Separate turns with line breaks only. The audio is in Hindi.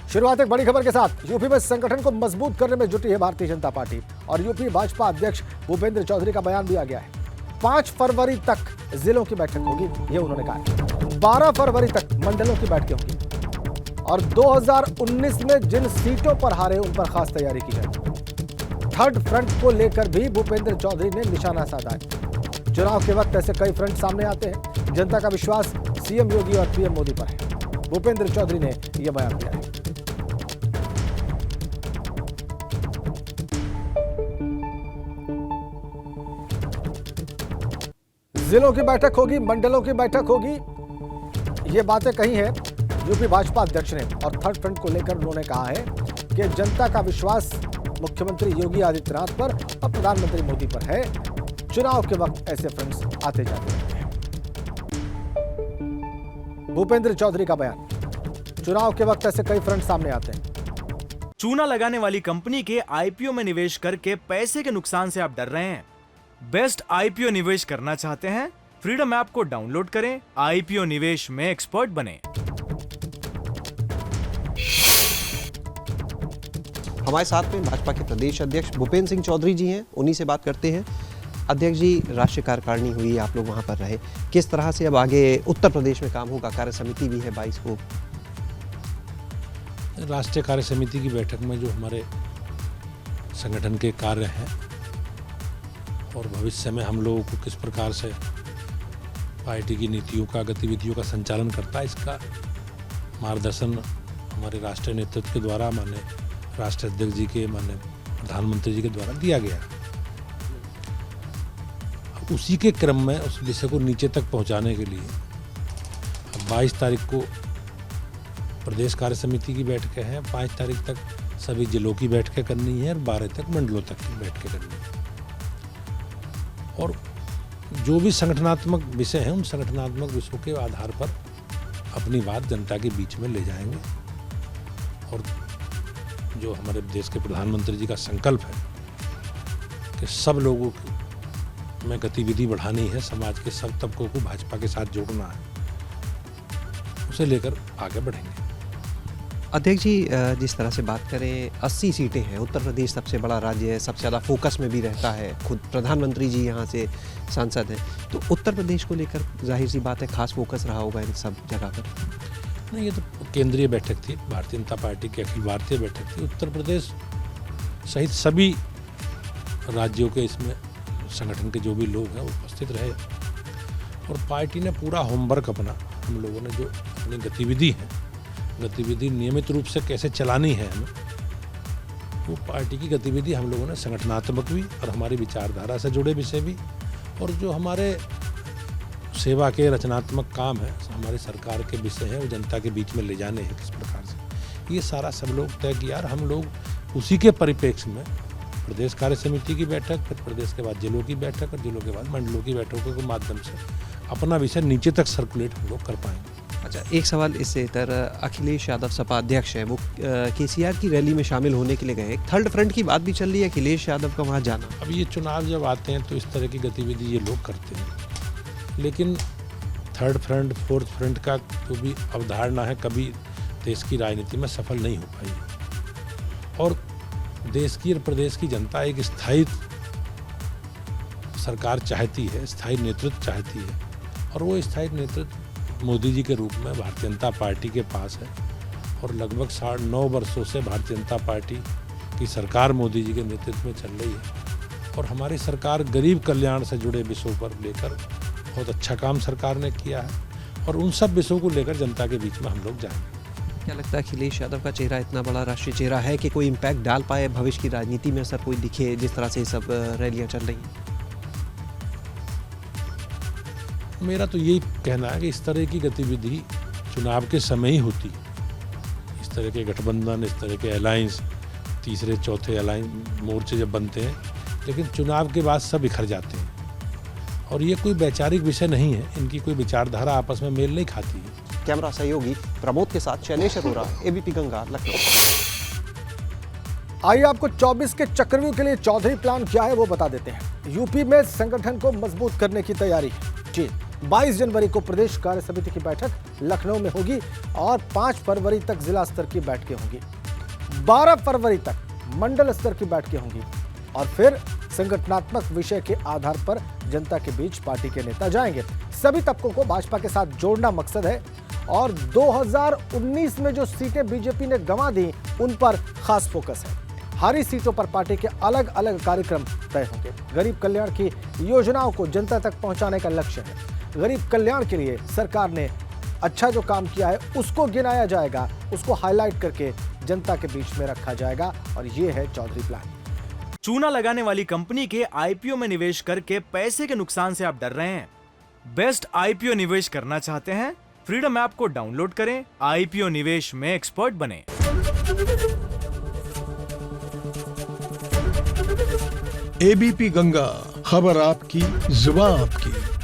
शुरुआत एक बड़ी खबर के साथ। यूपी में संगठन को मजबूत करने में जुटी है भारतीय जनता पार्टी और यूपी भाजपा अध्यक्ष भूपेंद्र चौधरी का बयान भी आ गया है। 5 फरवरी तक जिलों की बैठक होगी, ये उन्होंने कहा है। 12 फरवरी तक मंडलों की बैठकें होंगी और 2019 में जिन सीटों पर हारे उन पर खास तैयारी की जाएगी। थर्ड फ्रंट को लेकर भी भूपेंद्र चौधरी ने निशाना साधा है। चुनाव के वक्त ऐसे कई फ्रंट सामने आते हैं। जनता का विश्वास सीएम योगी और पीएम मोदी पर है। भूपेंद्र चौधरी ने यह बयान दिया है। जिलों की बैठक होगी, मंडलों की बैठक होगी, ये बातें कही हैं यूपी भाजपा अध्यक्ष ने। और थर्ड फ्रंट को लेकर उन्होंने कहा है कि जनता का विश्वास मुख्यमंत्री योगी आदित्यनाथ पर और प्रधानमंत्री मोदी पर है। चुनाव के वक्त ऐसे फ्रंट्स आते जाते रहते हैं। भूपेंद्र चौधरी का बयान। चुनाव के वक्त ऐसे कई फ्रंट सामने आते हैं।
चूना लगाने वाली कंपनी के आईपीओ में निवेश करके पैसे के नुकसान से आप डर रहे हैं? बेस्ट आईपीओ निवेश करना चाहते हैं? फ्रीडम ऐप को डाउनलोड करें, आईपीओ निवेश में एक्सपर्ट बने।
हमारे साथ में भाजपा के प्रदेश अध्यक्ष भूपेंद्र सिंह चौधरी जी हैं, उन्हीं से बात करते हैं। अध्यक्ष जी, राष्ट्रीय कार्यकारिणी हुई, आप लोग वहां पर रहे, किस तरह से अब आगे उत्तर प्रदेश में काम होगा? कार्य समिति भी है 22 को।
राष्ट्रीय कार्य समिति की बैठक में जो हमारे संगठन के कार्य हैं और भविष्य में हम लोगों को किस प्रकार से पार्टी की नीतियों का, गतिविधियों का संचालन करता है, इसका मार्गदर्शन हमारे राष्ट्रीय नेतृत्व के द्वारा, माननीय राष्ट्रीय अध्यक्ष जी के, माननीय प्रधानमंत्री जी के द्वारा दिया गया। उसी के क्रम में उस विषय को नीचे तक पहुंचाने के लिए 22 तारीख को प्रदेश कार्य समिति की बैठकें हैं, 5 तारीख तक सभी जिलों की बैठकें करनी है और 12 तक मंडलों तक की बैठकें करनी है। और जो भी संगठनात्मक विषय हैं, उन संगठनात्मक विषयों के आधार पर अपनी बात जनता के बीच में ले जाएंगे। और जो हमारे देश के प्रधानमंत्री जी का संकल्प है कि सब लोगों में गतिविधि बढ़ानी है, समाज के सब तबकों को भाजपा के साथ जोड़ना है, उसे लेकर आगे बढ़ेंगे।
अध्यक्ष जी, जिस तरह से बात करें, 80 सीटें हैं, उत्तर प्रदेश सबसे बड़ा राज्य है, सबसे ज़्यादा फोकस में भी रहता है, खुद प्रधानमंत्री जी यहाँ से सांसद हैं, तो उत्तर प्रदेश को लेकर जाहिर सी बात है खास फोकस रहा होगा इन सब जगह पर।
नहीं, ये तो केंद्रीय बैठक थी, भारतीय जनता पार्टी की अखिल भारतीय बैठक थी। उत्तर प्रदेश सहित सभी राज्यों के इसमें संगठन के जो भी लोग हैं वो उपस्थित रहे और पार्टी ने पूरा होमवर्क अपना, हम लोगों ने जो अपनी गतिविधि नियमित रूप से कैसे चलानी है हमें, वो पार्टी की गतिविधि हम लोगों ने संगठनात्मक भी और हमारी विचारधारा से जुड़े विषय भी और जो हमारे सेवा के रचनात्मक काम है, हमारी सरकार के विषय हैं, वो जनता के बीच में ले जाने हैं किस प्रकार से, ये सारा सब लोग तय किया। और हम लोग उसी के परिप्रेक्ष्य में प्रदेश कार्य समिति की बैठक, फिर प्रदेश के बाद जिलों की बैठक और जिलों के बाद मंडलों की बैठकों के माध्यम से अपना विषय नीचे तक सर्कुलेट हम लोग कर पाएंगे।
अच्छा, एक सवाल इससे इतर, अखिलेश यादव सपा अध्यक्ष हैं, वो केसीआर की रैली में शामिल होने के लिए गए। थर्ड फ्रंट की बात भी चल रही है, अखिलेश यादव का वहाँ जाना।
अब ये चुनाव जब आते हैं तो इस तरह की गतिविधि ये लोग करते हैं, लेकिन थर्ड फ्रंट, फोर्थ फ्रंट का जो भी अवधारणा है कभी देश की राजनीति में सफल नहीं हो पाई। और देश की और प्रदेश की जनता एक स्थायी सरकार चाहती है, स्थायी नेतृत्व चाहती है और वो स्थायी नेतृत्व मोदी जी के रूप में भारतीय जनता पार्टी के पास है। और लगभग 9.5 वर्षों से भारतीय जनता पार्टी की सरकार मोदी जी के नेतृत्व में चल रही है और हमारी सरकार गरीब कल्याण से जुड़े विषयों पर लेकर बहुत अच्छा काम सरकार ने किया है और उन सब विषयों को लेकर जनता के बीच में हम लोग जाएंगे।
क्या लगता है अखिलेश यादव का चेहरा इतना बड़ा राष्ट्रीय चेहरा है कि कोई इम्पैक्ट डाल पाए भविष्य की राजनीति में? सर, कोई दिखे जिस तरह से सब रैलियां चल रही हैं?
मेरा तो यही कहना है कि इस तरह की गतिविधि चुनाव के समय ही होती है। इस तरह के गठबंधन, इस तरह के अलायंस, तीसरे चौथे अलायंस मोर्चे जब बनते हैं, लेकिन चुनाव के बाद सब बिखर जाते हैं और ये कोई वैचारिक विषय नहीं है, इनकी कोई विचारधारा आपस में मेल नहीं खाती है।
कैमरा सहयोगी प्रमोद के साथ शैलेश अरोरा, एबीपी गंगा, लखनऊ।
आइए आपको 24 के चक्रव्यूह के लिए चौधरी प्लान क्या है वो बता देते हैं। यूपी में संगठन को मजबूत करने की तैयारी है। जी, 22 जनवरी को प्रदेश कार्य समिति की बैठक लखनऊ में होगी और 5 फरवरी तक जिला स्तर की बैठकें होंगी। 12 फरवरी तक मंडल स्तर की बैठकें होंगी और फिर संगठनात्मक विषय के आधार पर जनता के बीच पार्टी के नेता जाएंगे। सभी तबकों को भाजपा के साथ जोड़ना मकसद है और 2019 में जो सीटें बीजेपी ने गंवा दी उन पर खास फोकस है। हारी सीटों पर पार्टी के अलग अलग कार्यक्रम तय होंगे। गरीब कल्याण की योजनाओं को जनता तक पहुंचाने का लक्ष्य है। गरीब कल्याण के लिए सरकार ने अच्छा जो काम किया है उसको गिनाया जाएगा, उसको हाईलाइट करके जनता के बीच में रखा जाएगा और ये है चौधरी प्लान।
चूना लगाने वाली कंपनी के आईपीओ में निवेश करके पैसे के नुकसान से आप डर रहे हैं? बेस्ट आईपीओ निवेश करना चाहते हैं? फ्रीडम ऐप को डाउनलोड करें, आईपीओ निवेश में एक्सपर्ट बने।
एबीपी गंगा, खबर आपकी, जुबान आपकी।